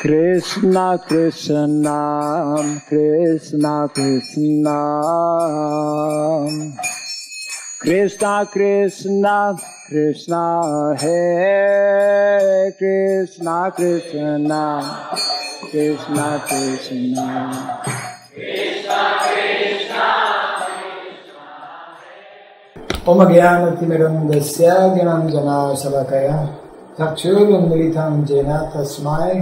Krishna Krishna Krishna Krishna Krishna Krishna Krishna Hare Krishna Krishna Krishna Krishna Krishna Krishna Om Gyanatimirandasya Gyananjana Savakaya Chakshurunmilitam Jena Tasmai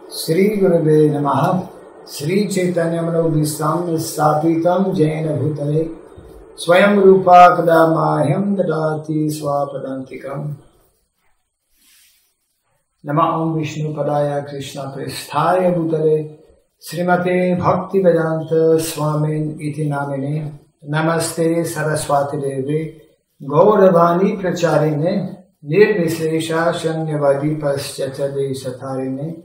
Sri Gurave Namaha Sri Chaitanya Manobhistam Sapitam Jena Bhutale Swayam Rupa Kadamahyam Dadati Swapadantikam Nama Om Vishnu Padaya Krishna Prasthaya Bhutale Srimate Bhakti Vedanta Swamin Iti Namine Namaste Saraswati Devi Gauravani Pracharine Nirvishesha Shanyavadi Paschachade Satarine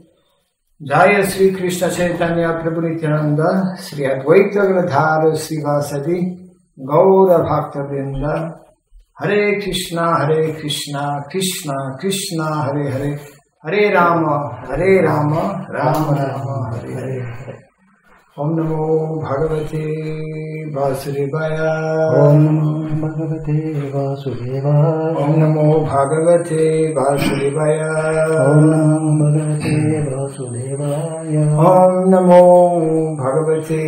Jaya Sri Krishna Chaitanya Prabhu Nityananda Sri Advaita Gadadhara Srivasadi Gaura Bhakta Vrinda Hare Krishna Krishna Krishna Hare Hare Hare Rama Rama Rama Hare Hare Om Namo Bhagavate Vasudevaya Om Namo Bhagavate Vasudevaya Om Namo Bhagavate Vasudevaya Om Namo Bhagavate Vasudevaya Om Namo Bhagavate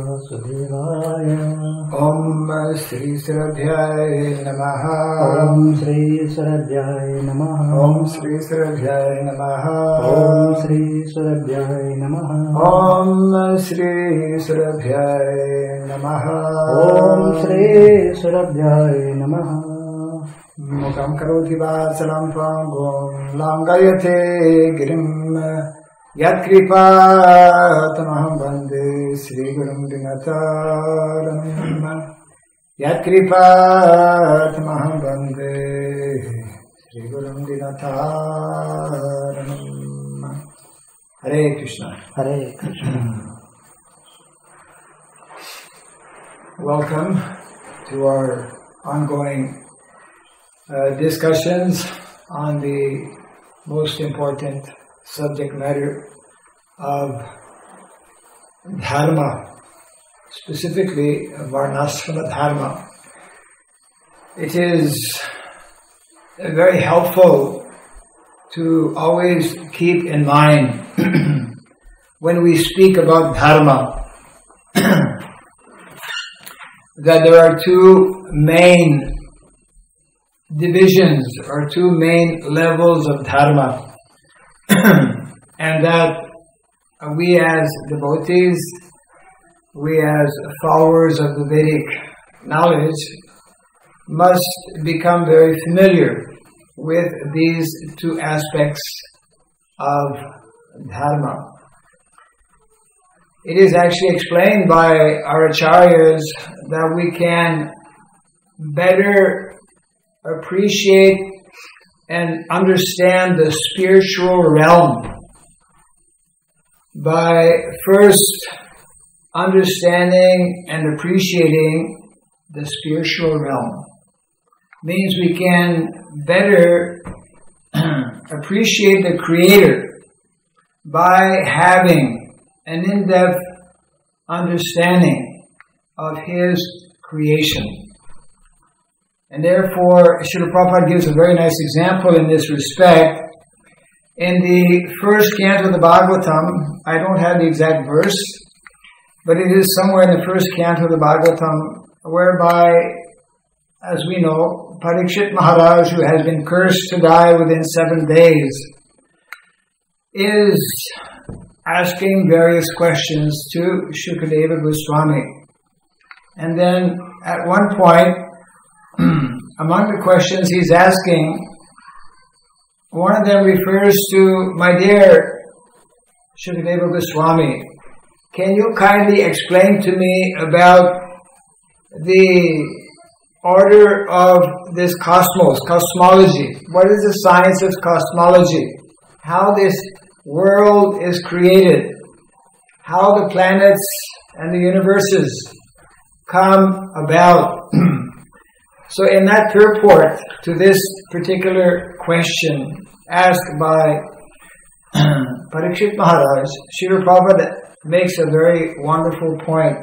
Vasudevaya Om Sri Sarabhyaya Namaha Om Sri Sarabhyaya Namaha Om Sri Sarabhyaya Namaha Om Sri Sarabhyaya Namaha Om Sri Sarabhyaya Namaha Om Sri Sarabhyaya Namaha Mukam karoti vasalam pangom langayate girim yat kripa tamaham bande Sri Gurum Dinataram yat kripa tamaham bande Sri Gurum Dinataram Hare Krishna. Hare Krishna. Welcome to our ongoing discussions on the most important subject matter of Dharma, specifically Varnashrama Dharma. It is very helpful to always keep in mind when we speak about Dharma that there are two main divisions or two main levels of Dharma and that we as devotees, we as followers of the Vedic knowledge must become very familiar with these two aspects of Dharma. It is actually explained by our acharyas that we can better appreciate and understand the spiritual realm by first understanding and appreciating the spiritual realm. Means we can better appreciate the Creator by having an in-depth understanding of His creation. And therefore, Srila Prabhupada gives a very nice example in this respect. In the first canto of the Bhagavatam, I don't have the exact verse, but it is somewhere in the first canto of the Bhagavatam, whereby, as we know, Parikshit Maharaj, who has been cursed to die within 7 days, is asking various questions to Shukadeva Goswami. And then at one point, among the questions he's asking, one of them refers to, my dear Shukadeva Goswami, can you kindly explain to me about the order of this cosmos, cosmology? What is the science of cosmology? How this world is created? How the planets and the universes come about? So in that purport to this particular question asked by Parikshit Maharaj, Srila Prabhupada makes a very wonderful point.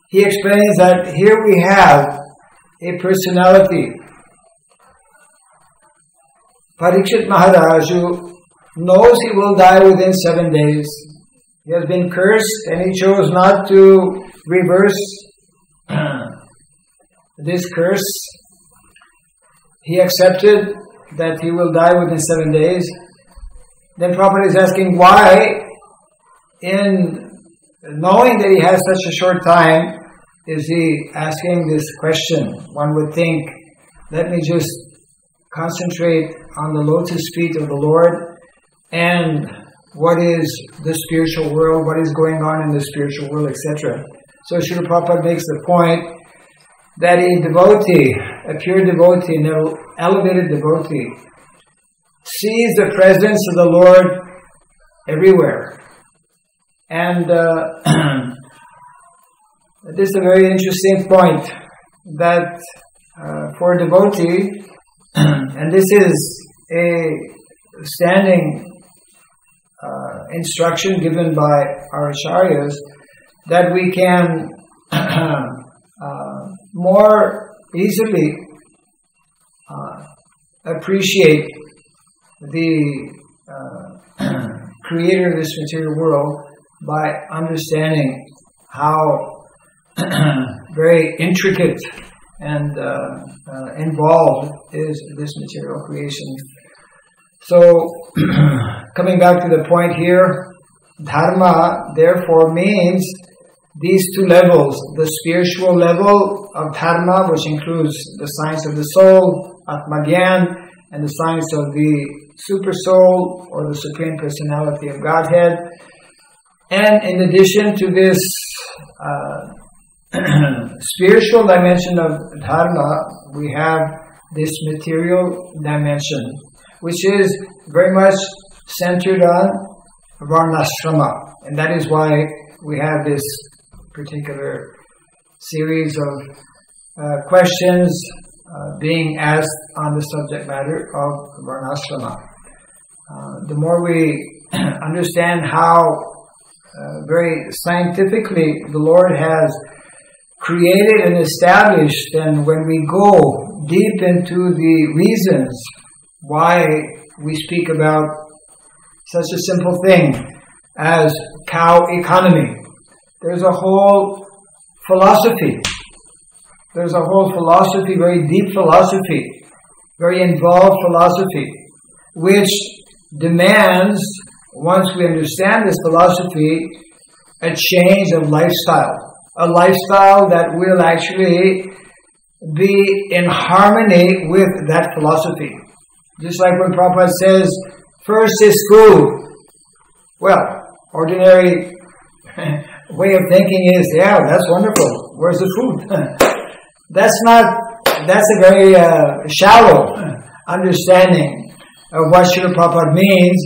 He explains that here we have a personality, Parikshit Maharaj, who knows he will die within 7 days. He has been cursed and he chose not to reverse this curse. He accepted that he will die within 7 days. Then Prabhupada is asking why, in knowing that he has such a short time, is he asking this question. One would think, let me just concentrate on the lotus feet of the Lord and what is the spiritual world, what is going on in the spiritual world, etc. So Srila Prabhupada makes the point that a devotee, a pure devotee, an elevated devotee, sees the presence of the Lord everywhere. And this is a very interesting point, that for a devotee, and this is a standing instruction given by our acharyas, that we can more easily appreciate the creator of this material world by understanding how very intricate and involved is this material creation. So, coming back to the point here, dharma therefore means these two levels, the spiritual level of dharma, which includes the science of the soul, Atmagyan, and the science of the super soul, or the Supreme Personality of Godhead. And in addition to this spiritual dimension of dharma, we have this material dimension, which is very much centered on varnashrama. And that is why we have this particular series of questions being asked on the subject matter of varnashrama. The more we understand how very scientifically the Lord has created and established, and when we go deep into the reasons why we speak about such a simple thing as cow economy, there's a whole philosophy. There's a whole philosophy, very deep philosophy, very involved philosophy, which demands, once we understand this philosophy, a change of lifestyle. A lifestyle that will actually be in harmony with that philosophy. Just like when Prabhupada says, first is food. Well, ordinary way of thinking is, yeah, that's wonderful. Where's the food? That's a very shallow understanding of what Srila Prabhupada means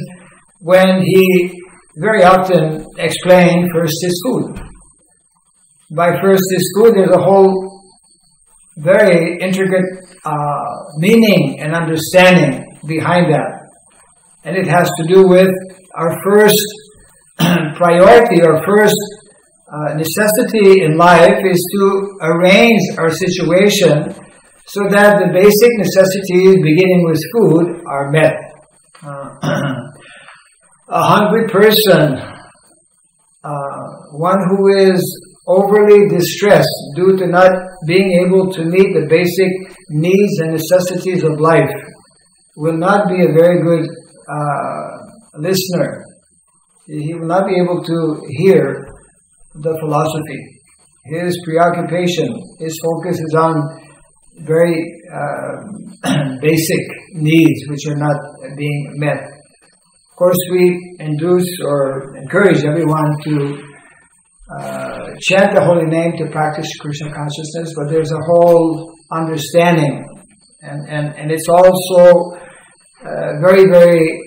when he very often explains first is food. By first is food, there's a whole very intricate meaning and understanding behind that. And it has to do with our first priority, our first necessity in life is to arrange our situation so that the basic necessities, beginning with food, are met. A hungry person, one who is overly distressed due to not being able to meet the basic needs and necessities of life, will not be a very good listener. He will not be able to hear the philosophy. His preoccupation, his focus is on very basic needs which are not being met. Of course, we induce or encourage everyone to chant the holy name, to practice Krishna consciousness, but there's a whole understanding, and it's also very, very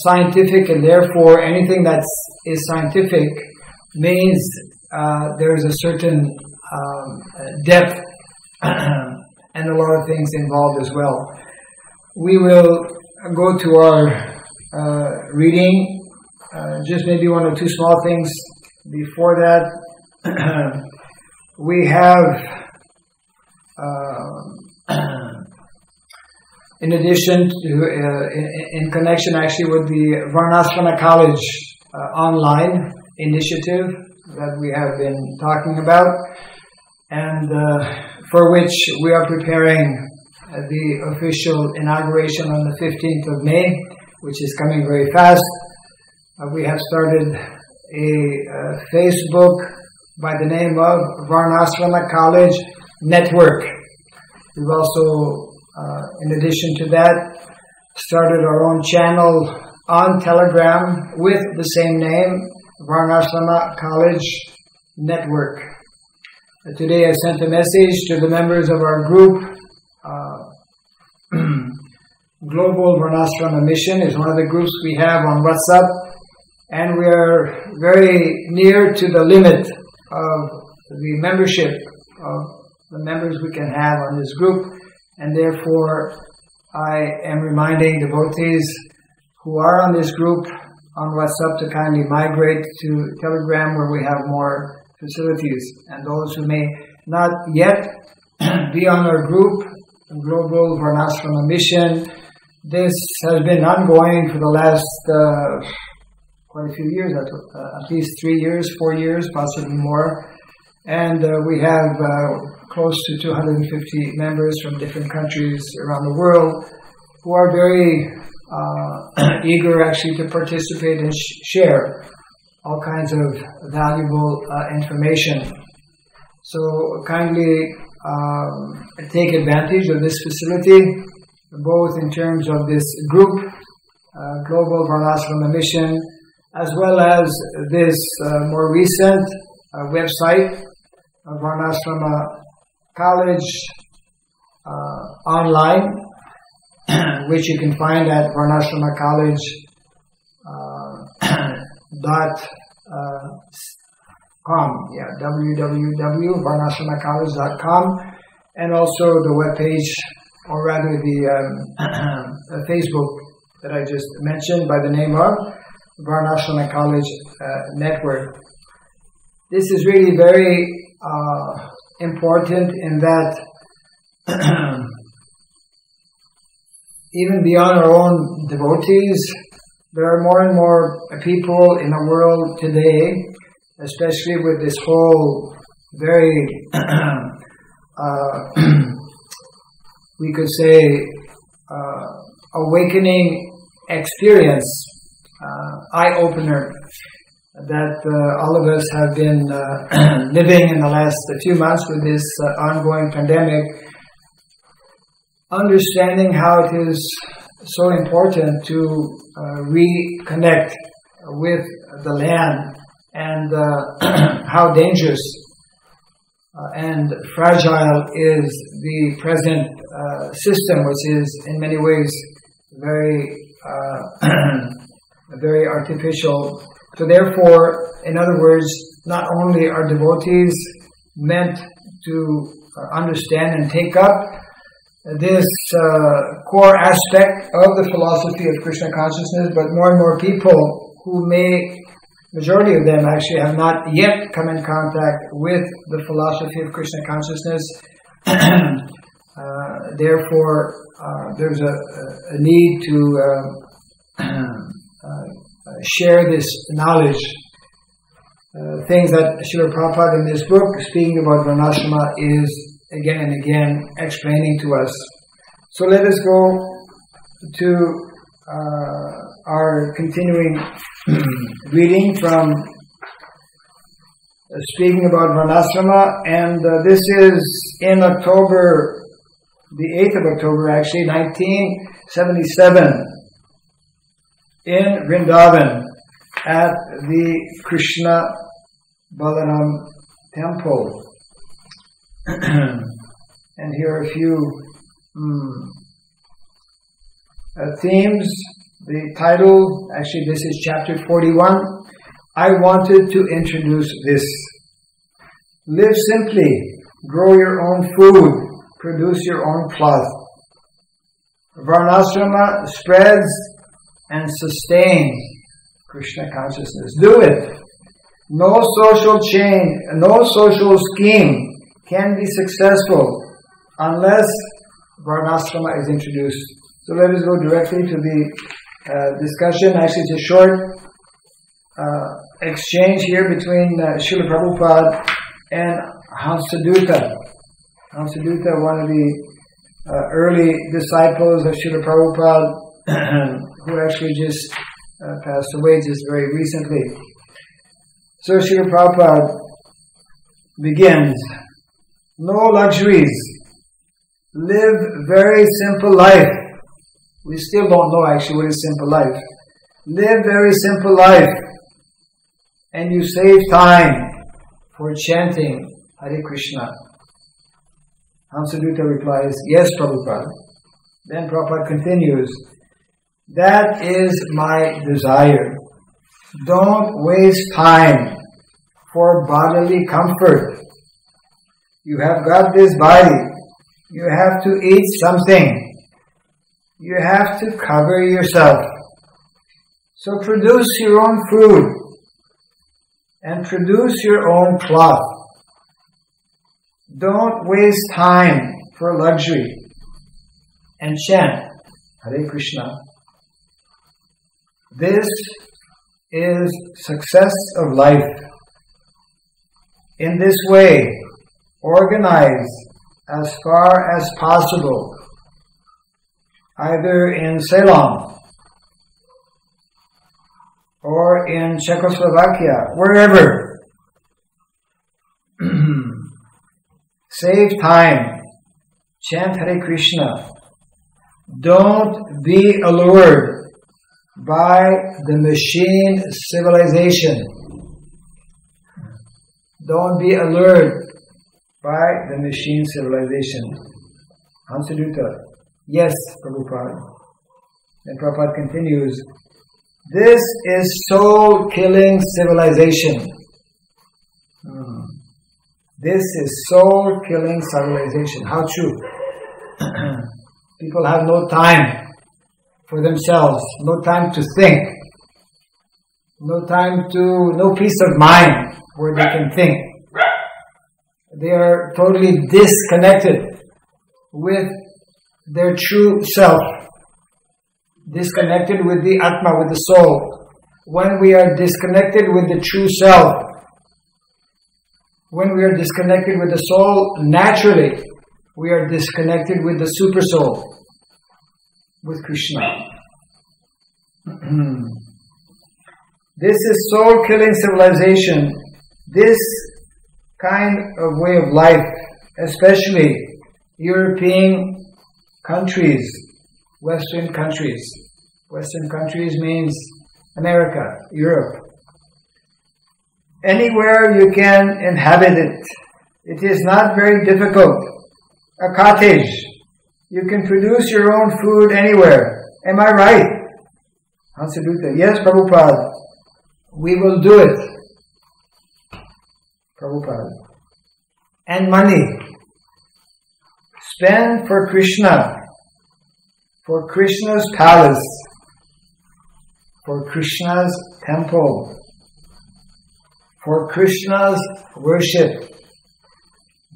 scientific, and therefore anything that is scientific means there is a certain depth and a lot of things involved as well. We will go to our reading. Just maybe one or two small things before that. We have, in addition to, in connection actually with the Varnashrama College online initiative that we have been talking about, and for which we are preparing the official inauguration on the 15th of May, which is coming very fast. We have started a Facebook by the name of Varnashrama College Network. We've also, in addition to that, started our own channel on Telegram with the same name, Varnashrama College Network. Today I sent a message to the members of our group. Global Varnashrama Mission is one of the groups we have on WhatsApp. And we are very near to the limit of the membership of the members we can have on this group. And therefore, I am reminding devotees who are on this group on WhatsApp to kindly migrate to Telegram, where we have more facilities. And those who may not yet be on our group, Global Varnashrama Mission, this has been ongoing for the last quite a few years, at least 3 years, 4 years, possibly more. And we have close to 250 members from different countries around the world who are very eager actually to participate and share all kinds of valuable information. So kindly take advantage of this facility, both in terms of this group, Global Varnashrama Mission, as well as this more recent website, Varnashrama College online, which you can find at varnashramacollege.com, www.varnashramacollege.com, and also the webpage, or rather the Facebook that I just mentioned by the name of Varnashrama College Network. This is really very important in that even beyond our own devotees, there are more and more people in the world today, especially with this whole very, we could say, awakening experience, eye-opener, that all of us have been living in the last few months with this ongoing pandemic, understanding how it is so important to reconnect with the land, and how dangerous and fragile is the present system, which is in many ways very very artificial. So therefore, in other words, not only are devotees meant to understand and take up this core aspect of the philosophy of Krishna consciousness, but more and more people who majority of them actually have not yet come in contact with the philosophy of Krishna consciousness. Therefore, there's a need to share this knowledge. Things that Srila Prabhupada in this book, speaking about Varnashrama, is again and again explaining to us. So let us go to our continuing reading from speaking about Varnashrama, and this is in October, the 8th of October actually, 1977, in Vrindavan at the Krishna Balaram temple. And here are a few themes. The title, actually this is chapter 41. I wanted to introduce this. Live simply, grow your own food, produce your own cloth. Varnasrama spreads and sustains Krishna consciousness. Do it. No social chain, no social scheme can be successful unless Varnasrama is introduced. So let us go directly to the discussion. Actually, it's a short exchange here between Srila Prabhupada and Hansadutta. Hansadutta, one of the early disciples of Srila Prabhupada, who actually just passed away just very recently. So Srila Prabhupada begins, no luxuries, live very simple life. We still don't know actually what is simple life. Live very simple life, and you save time for chanting Hare Krishna. Hansadutta replies, yes, Prabhupada. Then Prabhupada continues, that is my desire. Don't waste time for bodily comfort. You have got this body. You have to eat something. You have to cover yourself. So produce your own food and produce your own cloth. Don't waste time for luxury and chant Hare Krishna. This is success of life. In this way, organize as far as possible, either in Ceylon or in Czechoslovakia, wherever. Save time, chant Hare Krishna. Don't be allured by the machine civilization. Don't be allured by the machine civilization. Hansadutta, yes, Prabhupada. And Prabhupada continues, this is soul-killing civilization. This is soul-killing civilization. How true. People have no time for themselves, no time to think, no peace of mind where they can think. They are totally disconnected with their true self, disconnected with the Atma, with the soul. When we are disconnected with the true self, when we are disconnected with the soul, naturally, we are disconnected with the super soul, with Krishna. This is soul-killing civilization. This kind of way of life, especially European countries, Western countries. Western countries means America, Europe. Anywhere you can inhabit it. It is not very difficult. A cottage. You can produce your own food anywhere. Am I right? Hansadutta, yes, Prabhupada. We will do it. Prabhupada. And money. Spend for Krishna. For Krishna's palace. For Krishna's temple. For Krishna's worship.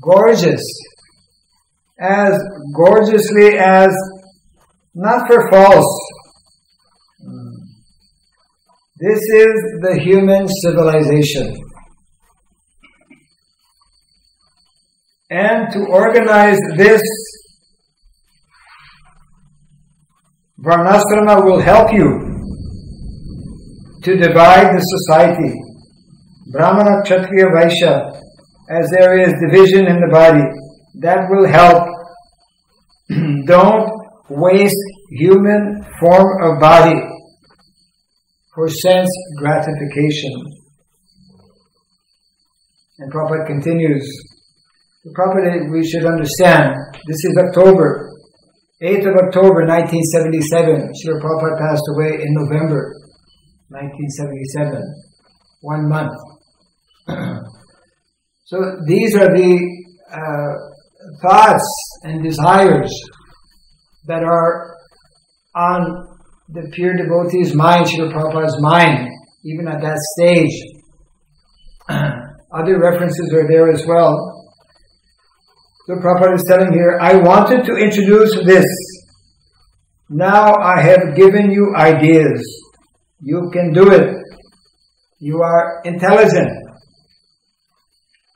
Gorgeous. As gorgeously as, not for false. This is the human civilization. And to organize this, Varnasrama will help you to divide the society. Brahmana, Kshatriya, Vaishya, as there is division in the body, that will help. Don't waste human form of body for sense gratification. And Prabhupada continues. Prabhupada, we should understand, this is October, 8th of October 1977. Srila Prabhupada passed away in November 1977. 1 month. So these are the thoughts and desires that are on the pure devotee's mind, Srila Prabhupada's mind, even at that stage. Other references are there as well. So Prabhupada is telling here, I wanted to introduce this. Now I have given you ideas. You can do it. You are intelligent.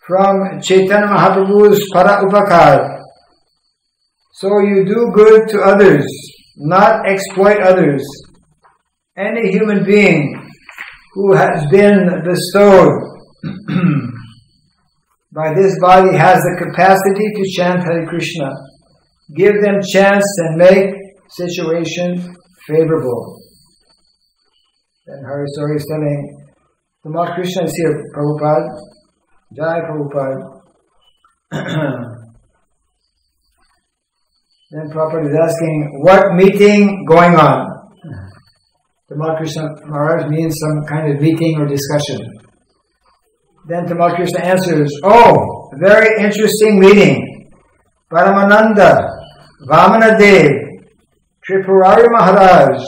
From Chaitanya Mahaprabhu's Para Upakar. So you do good to others, not exploit others. Any human being who has been bestowed by this body has the capacity to chant Hare Krishna. Give them chance and make situation favorable. Then Harisori is telling, the Lord Krishna is here, Prabhupada. Jai Prabhupada. Then Prabhupada is asking, what meeting going on? Tamal Krishna Maharaj means some kind of meeting or discussion. Then Tamal Krishna answers, oh, very interesting meeting. Paramananda, Vamanadev, Tripurari Maharaj,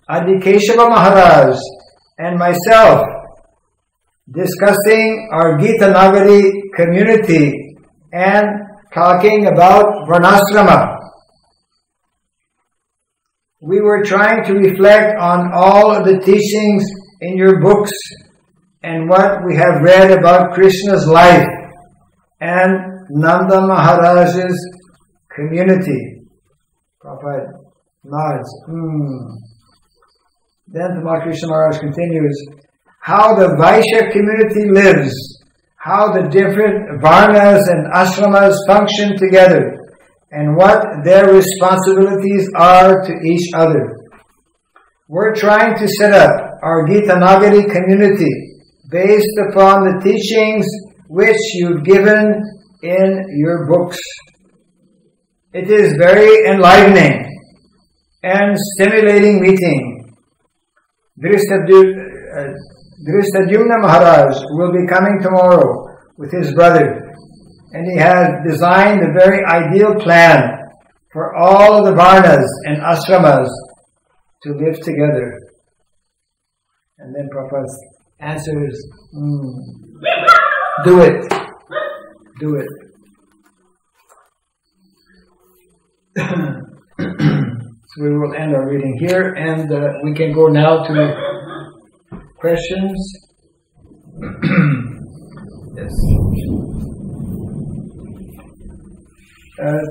Adikeshava Maharaj, and myself discussing our Gita Nagari community and talking about Varnasrama. We were trying to reflect on all of the teachings in your books and what we have read about Krishna's life and Nanda Maharaj's community. Prabhupada nods. Then Tamal Krishna Maharaj continues, how the Vaishya community lives, how the different Varnas and Ashramas function together, and what their responsibilities are to each other. We're trying to set up our Gita Nagari community based upon the teachings which you've given in your books. It is very enlivening and stimulating meeting. Dhristadyumna Maharaj will be coming tomorrow with his brother, and he has designed a very ideal plan for all of the Varnas and Ashramas to live together. And then Prabhupada answers, do it. Do it. So we will end our reading here, and we can go now to questions. Yes.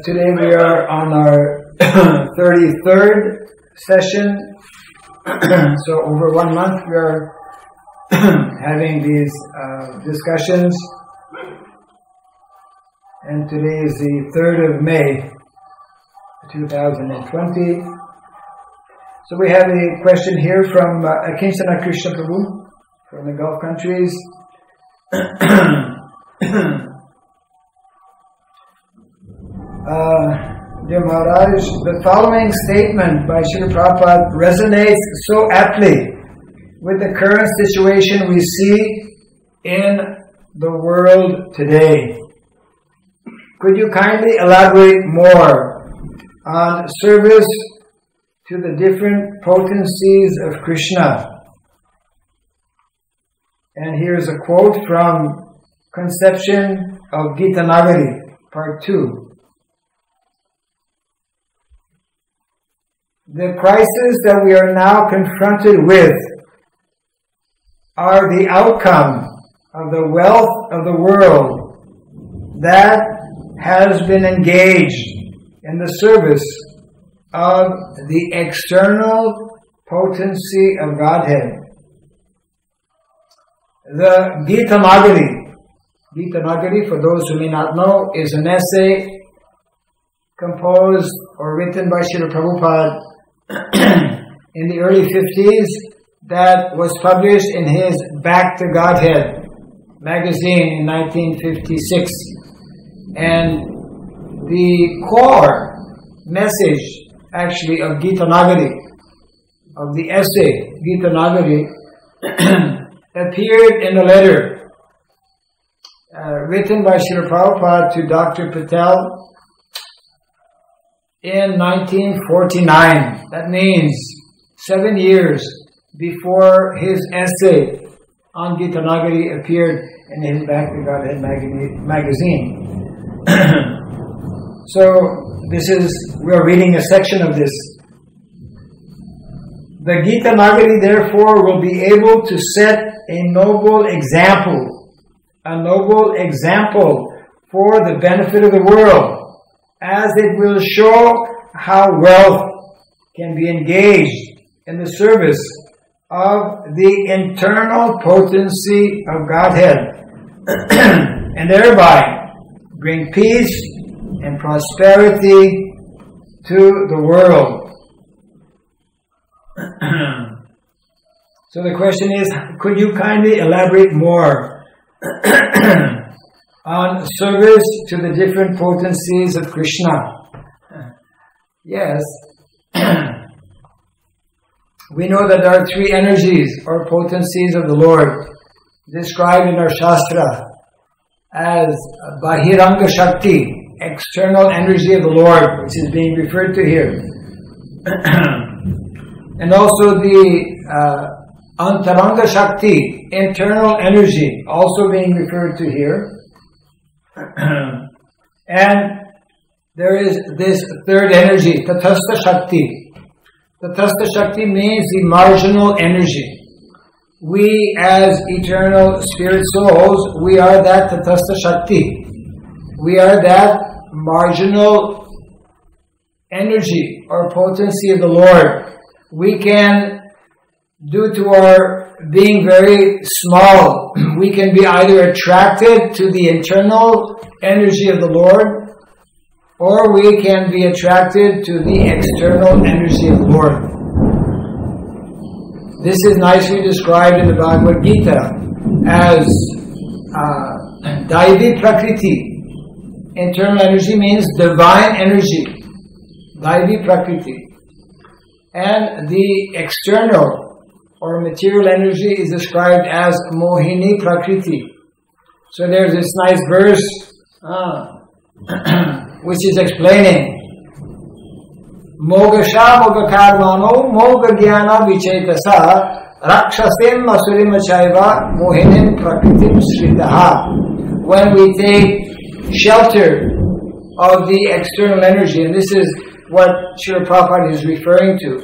Today we are on our 33rd session. So over 1 month we are having these discussions. And today is the 3rd of May, 2020. So we have a question here from Akinsana Krishna Prabhu from the Gulf countries. Dear Maharaj, the following statement by Srila Prabhupada resonates so aptly with the current situation we see in the world today. Could you kindly elaborate more on service to the different potencies of Krishna? And here's a quote from Conception of Gita Nagari, Part 2. The crises that we are now confronted with are the outcome of the wealth of the world that has been engaged in the service of the external potency of Godhead. The Gita Nagari, for those who may not know, is an essay composed or written by Srila Prabhupada in the early 50s that was published in his Back to Godhead magazine in 1956. And the core message actually of Gita Nagari, of the essay Gita Nagari, appeared in a letter written by Srila Prabhupada to Dr. Patel in 1949. That means 7 years before his essay on Gitanagari appeared in his Bhakti Godhead magazine. So we're reading a section of this. The Gitanagari therefore will be able to set a noble example for the benefit of the world, as it will show how wealth can be engaged in the service of the internal potency of Godhead and thereby bring peace and prosperity to the world. So the question is, could you kindly elaborate more on service to the different potencies of Krishna? Yes. We know that there are 3 energies or potencies of the Lord described in our Shastra as Bahiranga Shakti, external energy of the Lord, which is being referred to here. And also the Antaranga Shakti, internal energy, also being referred to here. And there is this third energy, Tatastha Shakti. Tatastha Shakti means the marginal energy. We as eternal spirit souls, we are that Tatastha Shakti. We are that marginal energy or potency of the Lord. We can, due to our being very small, we can be either attracted to the internal energy of the Lord, or we can be attracted to the external energy of the Lord. This is nicely described in the Bhagavad Gita as Daivi Prakriti. Internal energy means divine energy. Daivi Prakriti. And the external or material energy is described as Mohini Prakriti. So there's this nice verse which is explaining Mogasha Mogakarmano Moga Jnana Vichetasa Rakshasim Masurim Chaiva Mohinim Prakritim Shritaha. When we take shelter of the external energy, and this is what Srila Prabhupada is referring to,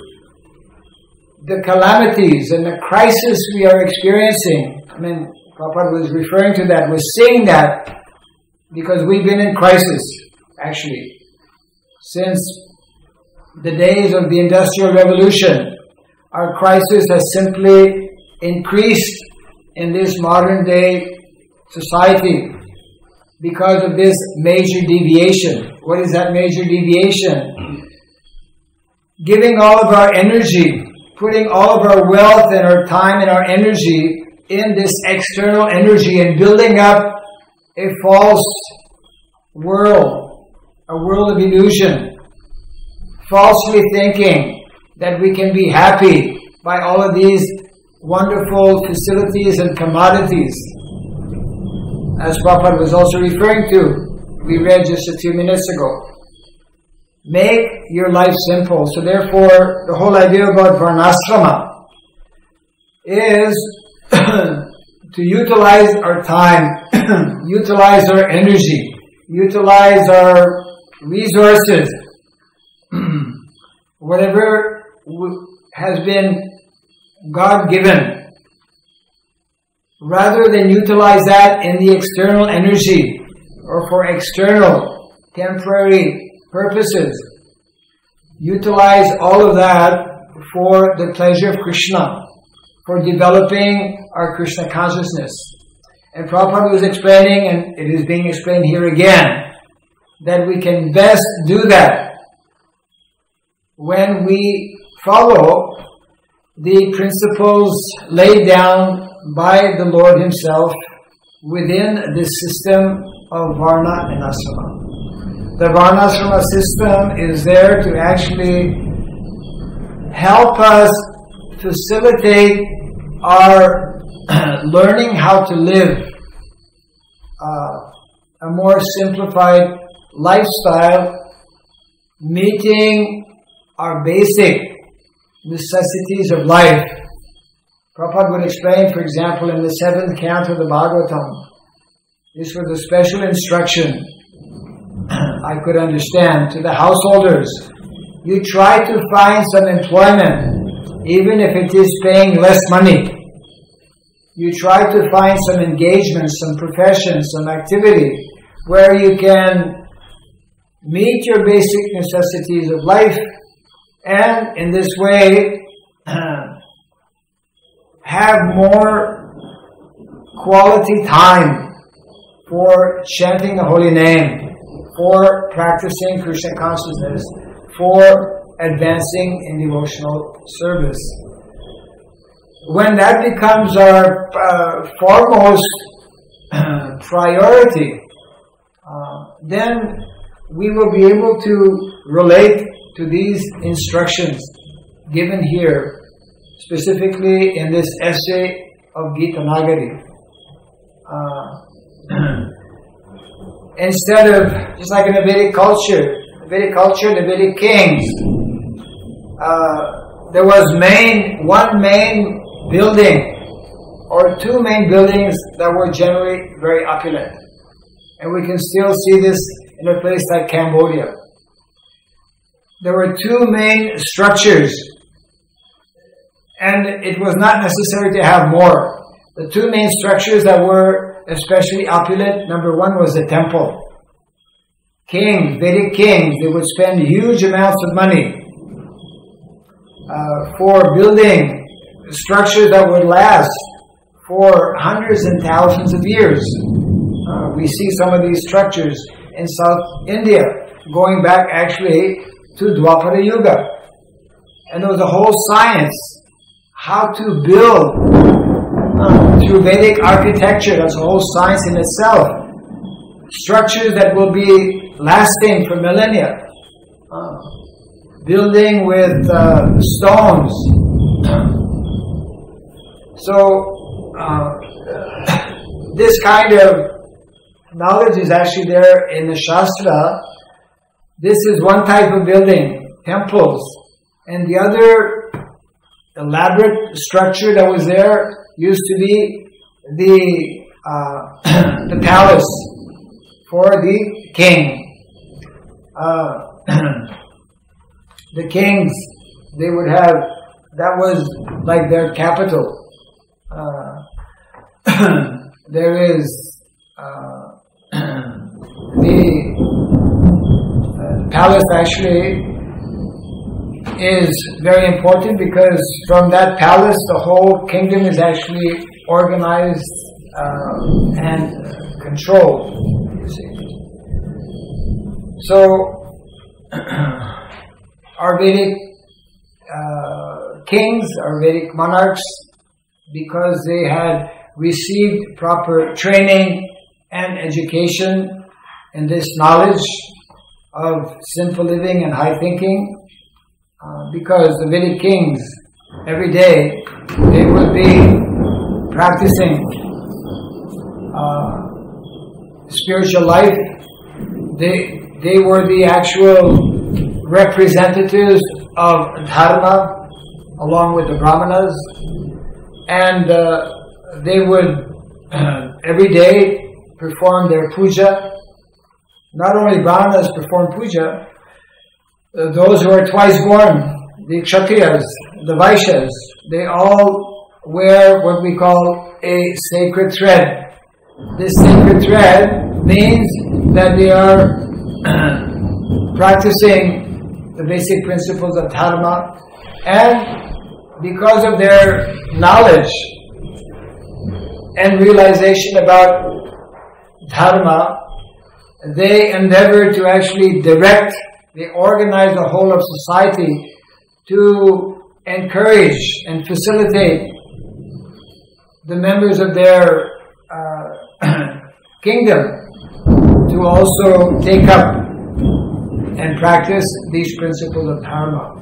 the calamities and the crisis we are experiencing. I mean, Prabhupada was referring to that, was saying that because we've been in crisis, actually, since the days of the Industrial Revolution. Our crisis has simply increased in this modern day society because of this major deviation. What is that major deviation? Giving all of our energy, putting all of our wealth and our time and our energy in this external energy and building up a false world, a world of illusion, falsely thinking that we can be happy by all of these wonderful facilities and commodities. As Prabhupada was also referring to, we read just a few minutes ago. Make your life simple. So therefore, the whole idea about Varnashrama is to utilize our time, utilize our energy, utilize our resources, whatever has been God-given, rather than utilize that in the external energy or for external, temporary purposes. Utilize all of that for the pleasure of Krishna, for developing our Krishna consciousness. And Prabhupada was explaining, and it is being explained here again, that we can best do that when we follow the principles laid down by the Lord Himself within this system of Varna and Ashrama. The Varnashrama system is there to actually help us facilitate our learning how to live a more simplified lifestyle meeting our basic necessities of life. Prabhupada would explain, for example, in the 7th canto of the Bhagavatam, this was a special instruction I could understand to the householders. You try to find some employment, even if it is paying less money. You try to find some engagement, some profession, some activity where you can meet your basic necessities of life, and in this way have more quality time for chanting the holy name, for practicing Krishna consciousness, for advancing in devotional service. When that becomes our foremost priority, then we will be able to relate to these instructions given here, specifically in this essay of Gita Nagari. Instead of, just like in the Vedic culture, the Vedic kings, there was one main building or two main buildings that were generally very opulent. And we can still see this in a place like Cambodia. There were two main structures, and it was not necessary to have more. The two main structures that were especially opulent, number one was the temple. Kings, Vedic kings, they would spend huge amounts of money for building structures that would last for hundreds and thousands of years. We see some of these structures in South India, going back actually to Dwapara Yuga. And there was a whole science, how to build through Vedic architecture. That's a whole science in itself. Structures that will be lasting for millennia. Building with stones. So, this kind of knowledge is actually there in the Shastra. This is one type of building, temples. And the other elaborate structure that was there used to be the palace for the king. The kings, they would have, that was like their capital. There is the palace actually is very important because from that palace the whole kingdom is actually organized and controlled. You see. So our Vedic kings, our Vedic monarchs, because they had received proper training and education in this knowledge of simple living and high thinking, because the Vedic kings, every day, they would be practicing spiritual life. They were the actual representatives of Dharma, along with the Brahmanas, and they would every day perform their puja. Not only Brahmanas perform puja, those who are twice born, the Kshatriyas, the Vaishyas, they all wear what we call a sacred thread. This sacred thread means that they are practicing the basic principles of Dharma, and because of their knowledge and realization about Dharma, they endeavor to actually direct, they organize the whole of society to encourage and facilitate the members of their kingdom to also take up and practice these principles of Dharma.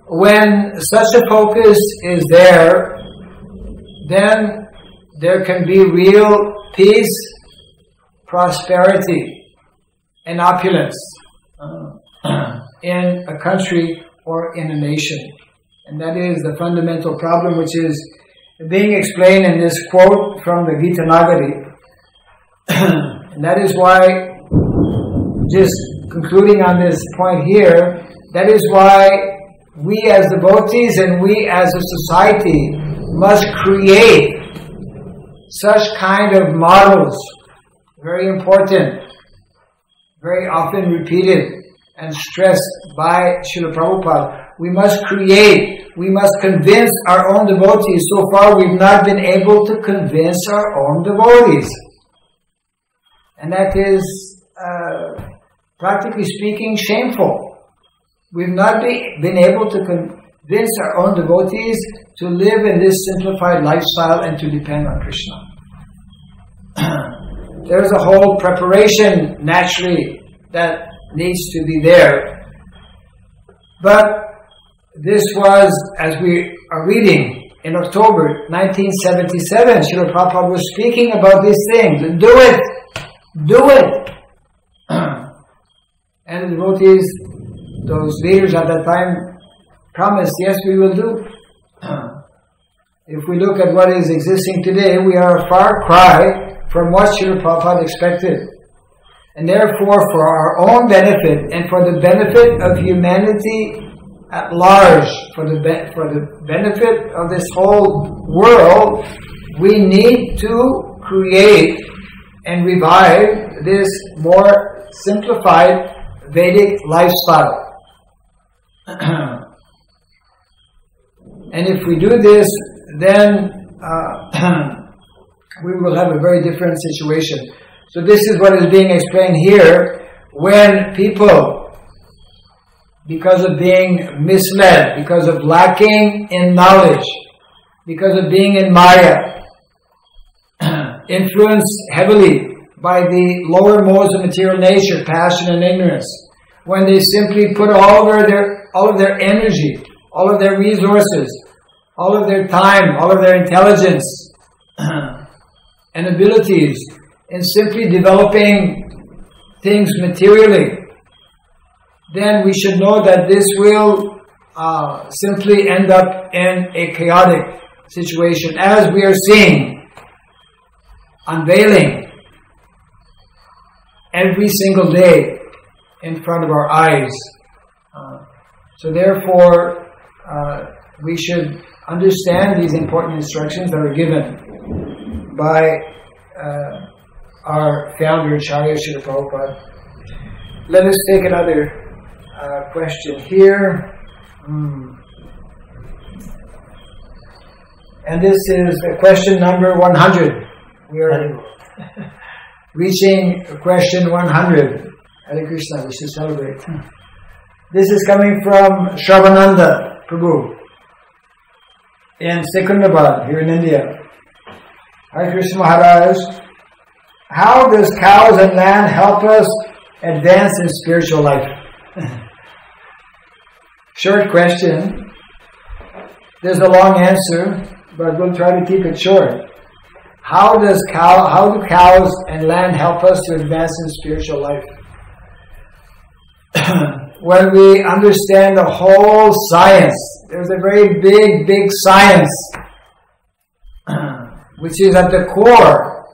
When such a focus is there, then there can be real peace, prosperity, and opulence. in a country or in a nation. And that is the fundamental problem, which is being explained in this quote from the Gita Nagari. And that is why, just concluding on this point here, that is why we as devotees and we as a society must create such kind of models, very important, very often repeated and stressed by Srila Prabhupada. We must create, we must convince our own devotees. So far we've not been able to convince our own devotees. And that is, practically speaking, shameful. We've not been able to convince our own devotees to live in this simplified lifestyle and to depend on Krishna. There's a whole preparation, naturally, that needs to be there. But this was, as we are reading, in October 1977, Srila Prabhupada was speaking about these things. Do it! Do it! And the devotees, those leaders at that time, promised, yes, we will do. If we look at what is existing today, we are a far cry from what Srila Prabhupada expected. And therefore, for our own benefit and for the benefit of humanity at large, for the benefit of this whole world, we need to create and revive this more simplified Vedic lifestyle. And if we do this, then we will have a very different situation. So this is what is being explained here. When people, because of being misled, because of lacking in knowledge, because of being in Maya, influenced heavily by the lower modes of material nature, passion and ignorance, when they simply put all of their energy, all of their resources, all of their time, all of their intelligence and abilities in simply developing things materially, then we should know that this will simply end up in a chaotic situation, as we are seeing unveiling every single day in front of our eyes. So therefore, we should understand these important instructions that are given by our founder, Acharya Srila Prabhupada. Let us take another question here. And this is question number 100. We are reaching question 100. Hare Krishna, we should celebrate. This is coming from Shravananda Prabhu in Secunderabad, here in India. Hare Krishna Maharaj, how does cows and land help us advance in spiritual life? Short question. There's a long answer, but we'll try to keep it short. How do cows and land help us to advance in spiritual life? When we understand the whole science, there's a very big science, which is at the core,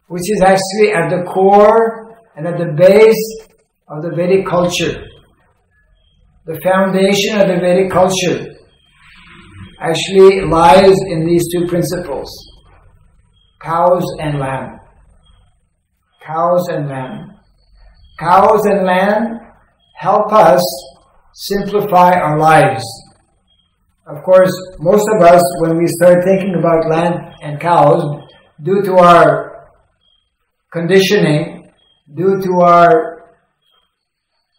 which is actually at the core and at the base of the Vedic culture. The foundation of the Vedic culture actually lies in these two principles: cows and land. Cows and land. Cows and land help us simplify our lives. Of course, most of us, when we start thinking about land and cows, due to our conditioning, due to our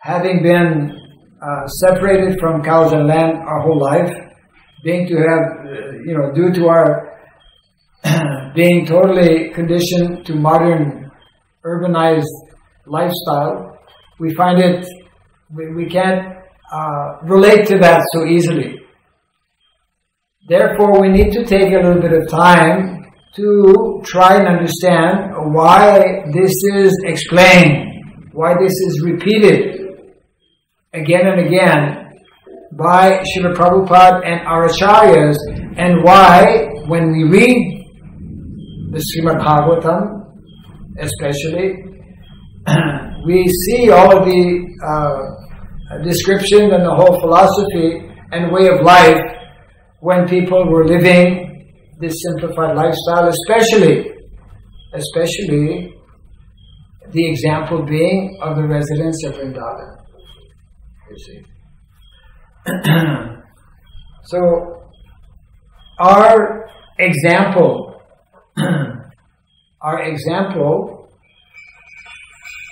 having been separated from cows and land our whole life, due to our being totally conditioned to modern urbanized lifestyle, we find it, we can't relate to that so easily. Therefore, we need to take a little bit of time to try and understand why this is explained, why this is repeated. again and again by Srila Prabhupada and our acharyas, and why, when we read the Srimad Bhagavatam, especially, we see all of the descriptions and the whole philosophy and way of life when people were living this simplified lifestyle, especially the example being of the residents of Vrindavan. You see. So, our example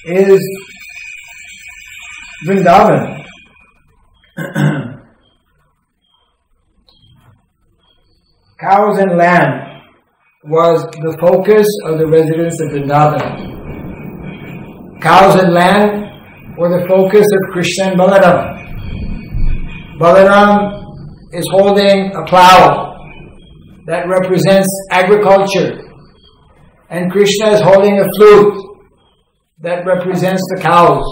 is Vrindavan. Cows and land was the focus of the residents of Vrindavan. Cows and land were the focus of Krishna and Balaram. Balaram is holding a plow that represents agriculture, and Krishna is holding a flute that represents the cows.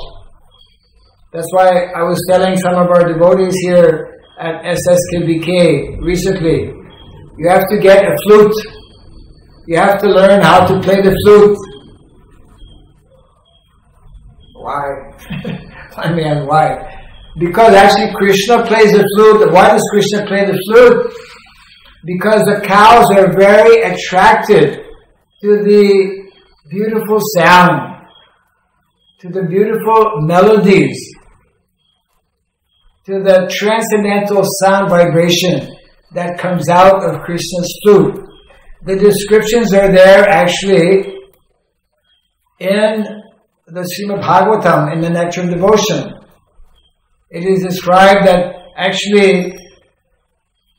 That's why I was telling some of our devotees here at SSKBK recently, you have to get a flute. You have to learn how to play the flute. Why? I mean, why? Because actually Krishna plays the flute. Why does Krishna play the flute? Because the cows are very attracted to the beautiful sound, to the beautiful melodies, to the transcendental sound vibration that comes out of Krishna's flute. The descriptions are there actually in the Srimad Bhagavatam, in the Nectar of Devotion. It is described that actually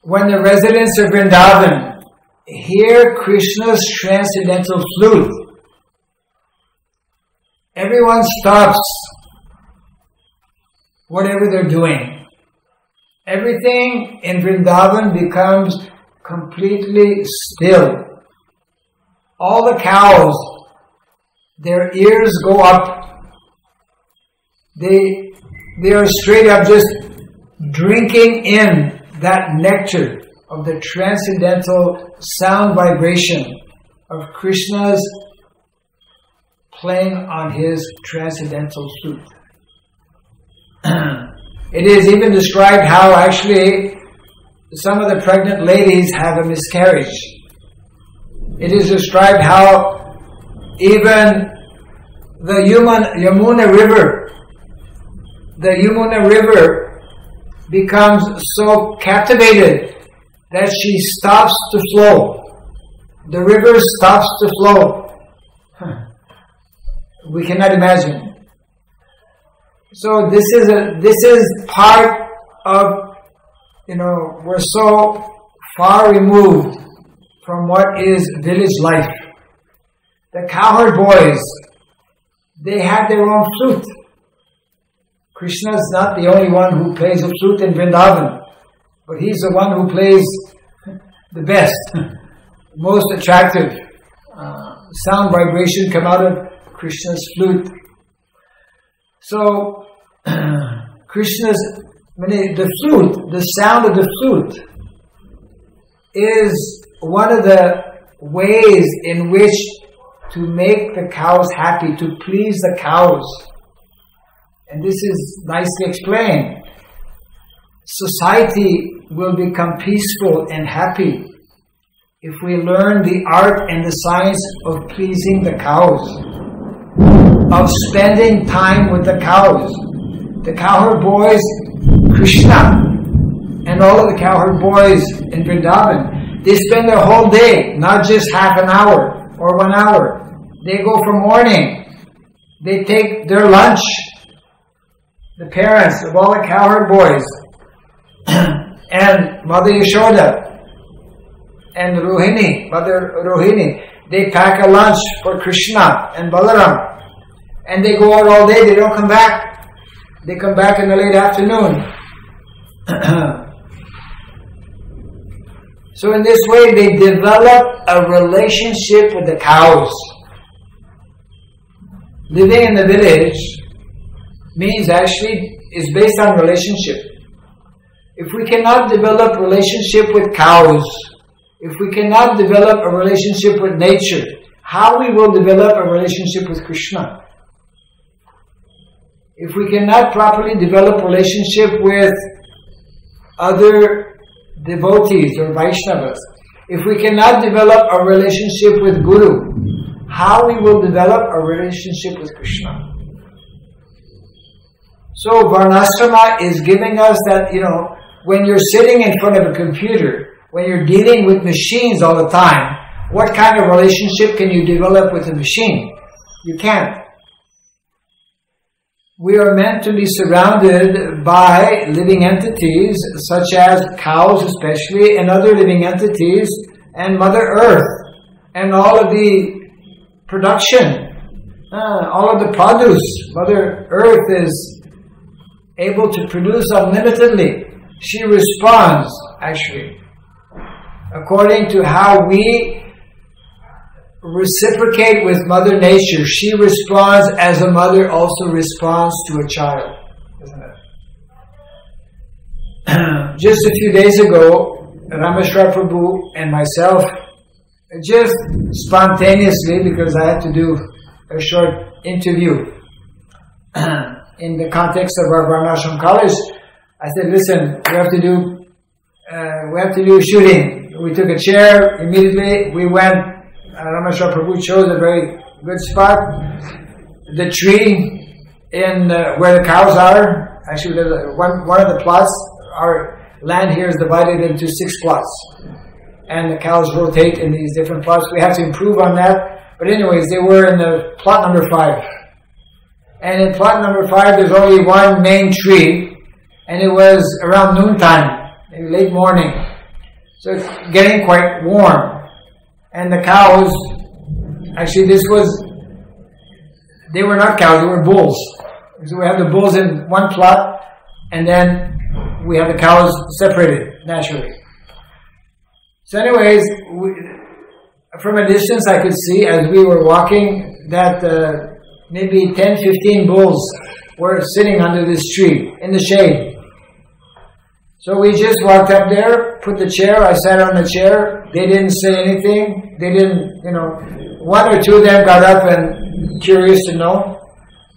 when the residents of Vrindavan hear Krishna's transcendental flute, everyone stops whatever they're doing. Everything in Vrindavan becomes completely still. All the cows, their ears go up. They are straight up just drinking in that nectar of the transcendental sound vibration of Krishna's playing on his transcendental flute. It is even described how actually some of the pregnant ladies have a miscarriage. It is described how even the Yamuna River becomes so captivated that she stops to flow. The river stops to flow. We cannot imagine. So this is part of, we're so far removed from what is village life. The cowherd boys, they have their own flute. Krishna is not the only one who plays a flute in Vrindavan, but he's the one who plays the best, most attractive sound vibration come out of Krishna's flute. So, the flute, the sound of the flute, is one of the ways in which to make the cows happy, to please the cows. And this is nicely explained. Society will become peaceful and happy if we learn the art and the science of pleasing the cows, of spending time with the cows. The cowherd boys, Krishna, and all of the cowherd boys in Vrindavan, they spend their whole day, not just half an hour or 1 hour. They go from morning. They take their lunch. The parents of all the cowherd boys and Mother Yashoda and Mother Rohini, they pack a lunch for Krishna and Balaram, and they go out all day. They don't come back. They come back in the late afternoon. So in this way, they develop a relationship with the cows. Living in the village means actually, is based on relationship. If we cannot develop relationship with cows, if we cannot develop a relationship with nature, how we will develop a relationship with Krishna? If we cannot properly develop relationship with other devotees or Vaishnavas, if we cannot develop a relationship with Guru, how we will develop a relationship with Krishna? So Varnashrama is giving us that, when you're sitting in front of a computer, when you're dealing with machines all the time, what kind of relationship can you develop with a machine? You can't. We are meant to be surrounded by living entities, such as cows especially, and other living entities, and Mother Earth, and all of the production, all of the produce. Mother Earth is able to produce unlimitedly. She responds, actually, according to how we reciprocate with Mother Nature. She responds as a mother also responds to a child, isn't it? Just a few days ago, Rameshwar Prabhu and myself, just spontaneously, because I had to do a short interview in the context of our Varnashram college, I said, listen, we have to do shooting. We took a chair immediately. We went. Rameshwar Prabhu chose a very good spot. The tree in where the cows are. Actually, one of the plots. Our land here is divided into 6 plots, and the cows rotate in these different plots. We have to improve on that. But anyways, they were in the plot number 5, and in plot number 5, there's only one main tree. And it was around noontime, maybe late morning. So it's getting quite warm. And the cows, actually they were not cows, they were bulls. So we have the bulls in one plot, and then we have the cows separated, naturally. So anyways, from a distance I could see, as we were walking, that maybe 10, 15 bulls were sitting under this tree, in the shade. So we just walked up there, put the chair, I sat on the chair, they didn't say anything, they didn't, one or two of them got up and curious to know,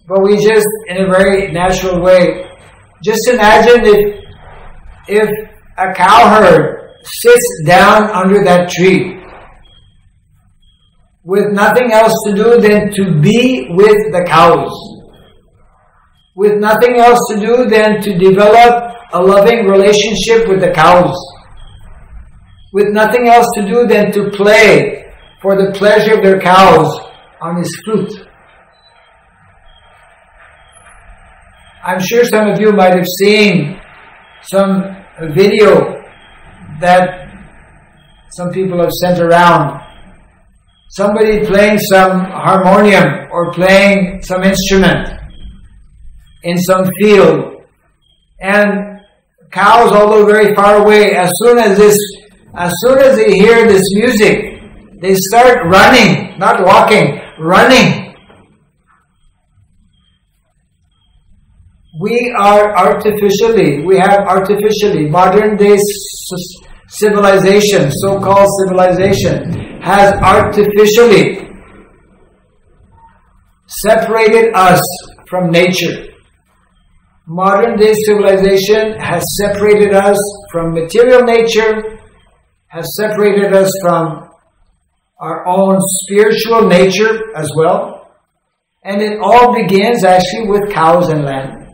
but we just, in a very natural way, just imagine if a cow herd sits down under that tree, with nothing else to do than to be with the cows, with nothing else to do than to develop a loving relationship with the cows, with nothing else to do than to play for the pleasure of their cows on his flute. I'm sure some of you might have seen some video that some people have sent around. Somebody playing some harmonium or playing some instrument in some field, and cows, although very far away, as soon as they hear this music, they start running, not walking, running. We have artificially, modern day civilization, so-called civilization, has artificially separated us from nature. Modern day civilization has separated us from material nature, has separated us from our own spiritual nature as well. And it all begins actually with cows and land.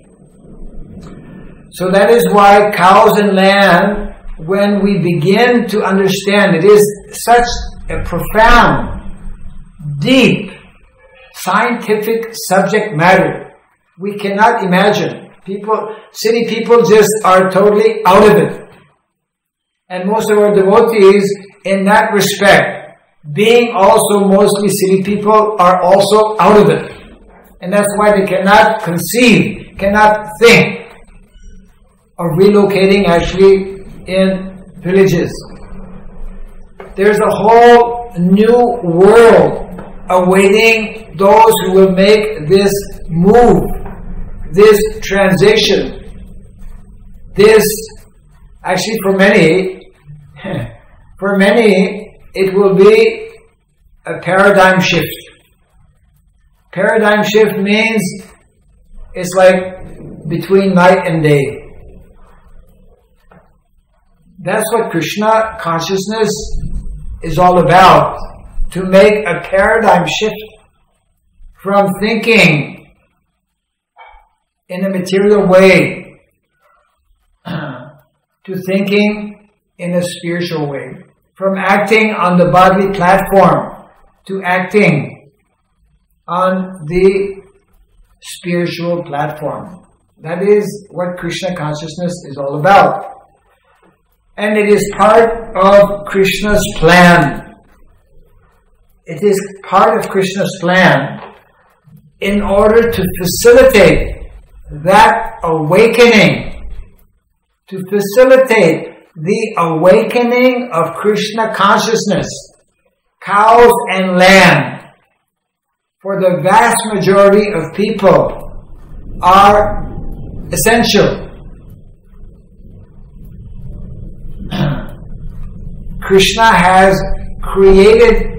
So that is why cows and land, when we begin to understand, it is such a profound, deep, scientific subject matter. We cannot imagine. City people just are totally out of it. And most of our devotees, in that respect, being also mostly city people, are also out of it. And that's why they cannot conceive, cannot think of relocating actually in villages. There's a whole new world awaiting those who will make this move, this transition, actually for many, it will be a paradigm shift. Paradigm shift means it's like between night and day. That's what Krishna consciousness is all about. To make a paradigm shift from thinking in a material way to thinking in a spiritual way. From acting on the bodily platform to acting on the spiritual platform. That is what Krishna consciousness is all about. And it is part of Krishna's plan. It is part of Krishna's plan in order to facilitate that awakening, to facilitate the awakening of Krishna consciousness, cows and land, for the vast majority of people are essential. Krishna has created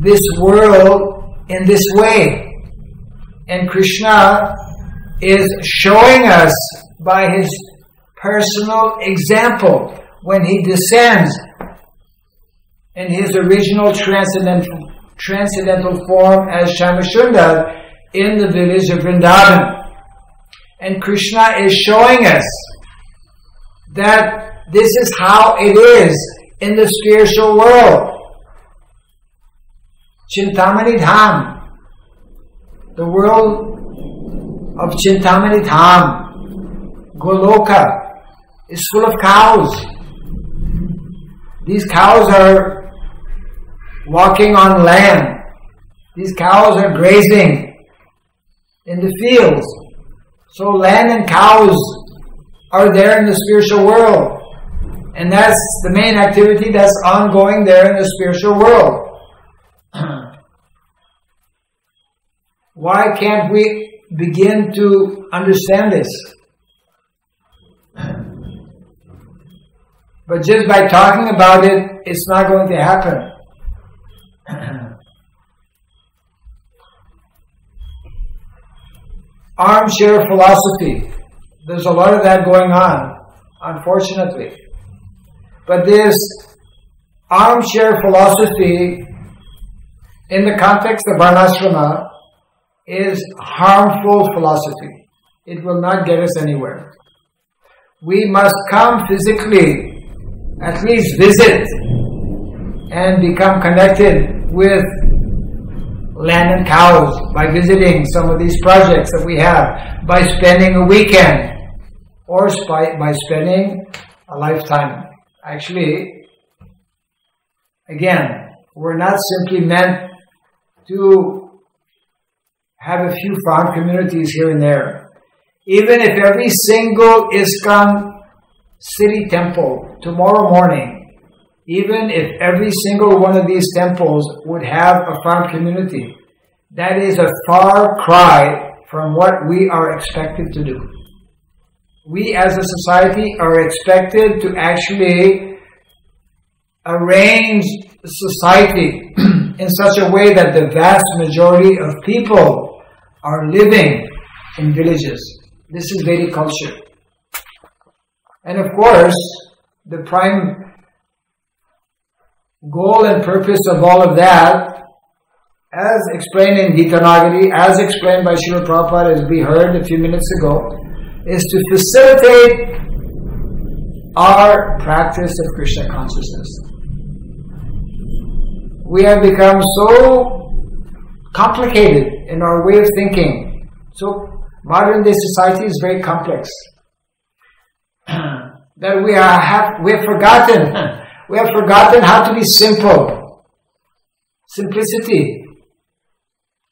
this world in this way. And Krishna is showing us by his personal example when he descends in his original transcendental form as Shamashundar in the village of Vrindavan. And Krishna is showing us that this is how it is in the spiritual world. Chintamani Dham, the world of Chintamani Dham, Goloka, is full of cows. These cows are walking on land. These cows are grazing in the fields. So land and cows are there in the spiritual world. And that's the main activity that's ongoing there in the spiritual world. Why can't we begin to understand this? But just by talking about it, it's not going to happen. Armchair philosophy. There's a lot of that going on, unfortunately. But this armchair philosophy, in the context of varnashrama, is harmful philosophy. It will not get us anywhere. We must come physically, at least visit, and become connected with land and cows by visiting some of these projects that we have, by spending a weekend, or by spending a lifetime. Actually, again, we're not simply meant to have a few farm communities here and there. Even if every single ISKCON city temple tomorrow morning, even if every single one of these temples would have a farm community, that is a far cry from what we are expected to do. We as a society are expected to actually arrange society in such a way that the vast majority of people are living in villages. This is Vedic culture. And of course, the prime goal and purpose of all of that, as explained in Gita Nagari, as explained by Srila Prabhupada, as we heard a few minutes ago, is to facilitate our practice of Krishna consciousness. We have become so complicated in our way of thinking. So modern day society is very complex. That we have forgotten how to be simple. Simplicity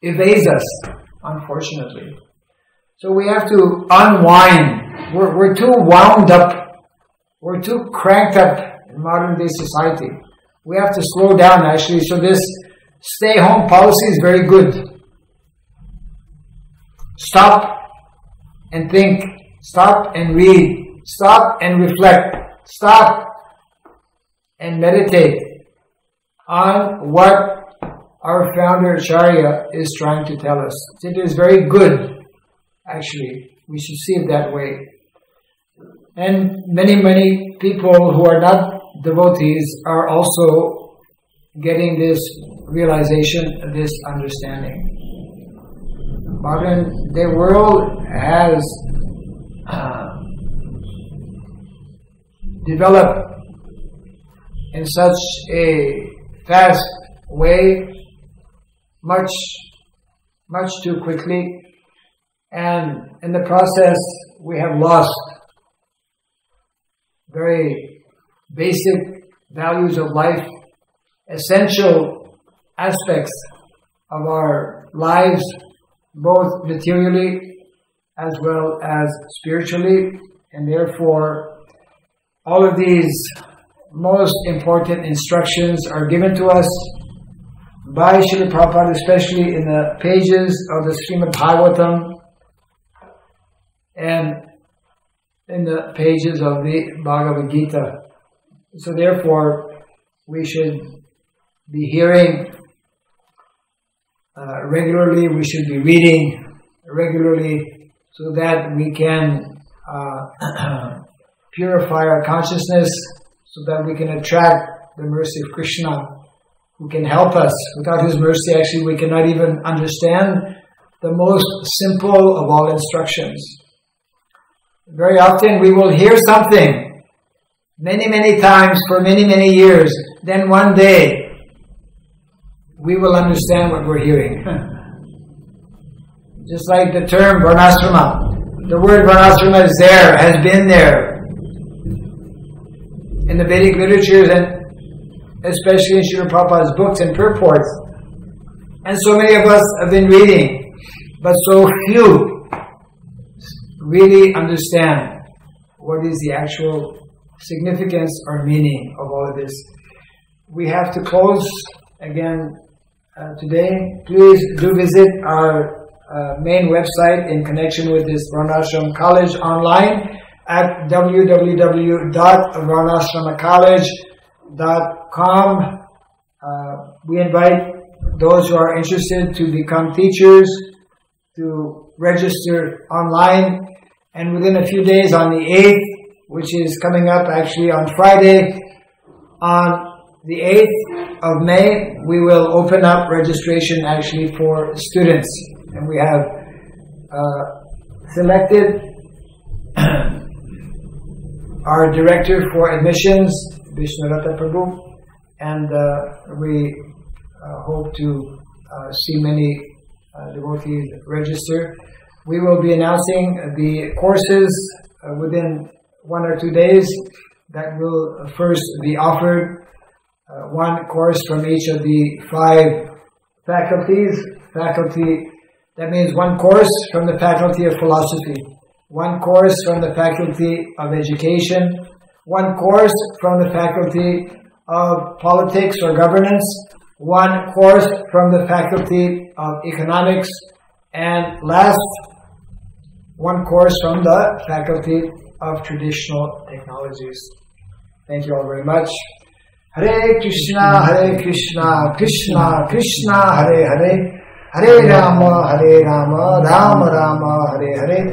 evades us, unfortunately. So we have to unwind. We're too wound up. We're too cranked up in modern day society. We have to slow down, actually. So this stay-home policy is very good. Stop and think, stop and read, stop and reflect, stop and meditate on what our founder Acharya is trying to tell us. It is very good, actually. We should see it that way. And many people who are not devotees are also getting this realization, this understanding. Modern day world has developed in such a fast way, much too quickly, and in the process we have lost very basic values of life, essential aspects of our lives, both materially as well as spiritually, and therefore all of these most important instructions are given to us by Srila Prabhupada, especially in the pages of the Srimad Bhagavatam and in the pages of the Bhagavad Gita. So therefore, we should be hearing regularly, we should be reading regularly, so that we can purify our consciousness, so that we can attract the mercy of Krishna, who can help us. Without His mercy, actually, we cannot even understand the most simple of all instructions. Very often we will hear something many times for many years. Then one day we will understand what we're hearing. Just like the term Varnasrama. The word Varnasrama is there, has been there in the Vedic literatures, and especially in Srila Prabhupada's books and purports. And so many of us have been reading, but so few really understand what is the actual significance or meaning of all of this. We have to close again today. Please do visit our main website in connection with this Varnashram College online at www.varnashramacollege.com. We invite those who are interested to become teachers to register online, and within a few days, on the 8th, which is coming up actually on Friday, on the 8th of May, we will open up registration actually for students, and we have selected our director for admissions, Vishnurata Prabhu, and we hope to see many devotees register. We will be announcing the courses within 1 or 2 days that will first be offered. One course from each of the 5 faculties. That means one course from the faculty of philosophy, one course from the faculty of education, one course from the faculty of politics or governance, one course from the faculty of economics, and last, one course from the faculty of traditional technologies. Thank you all very much. Hare Krishna, Krishna Krishna, Hare Hare, Hare Rama, Rama Rama, Hare Hare.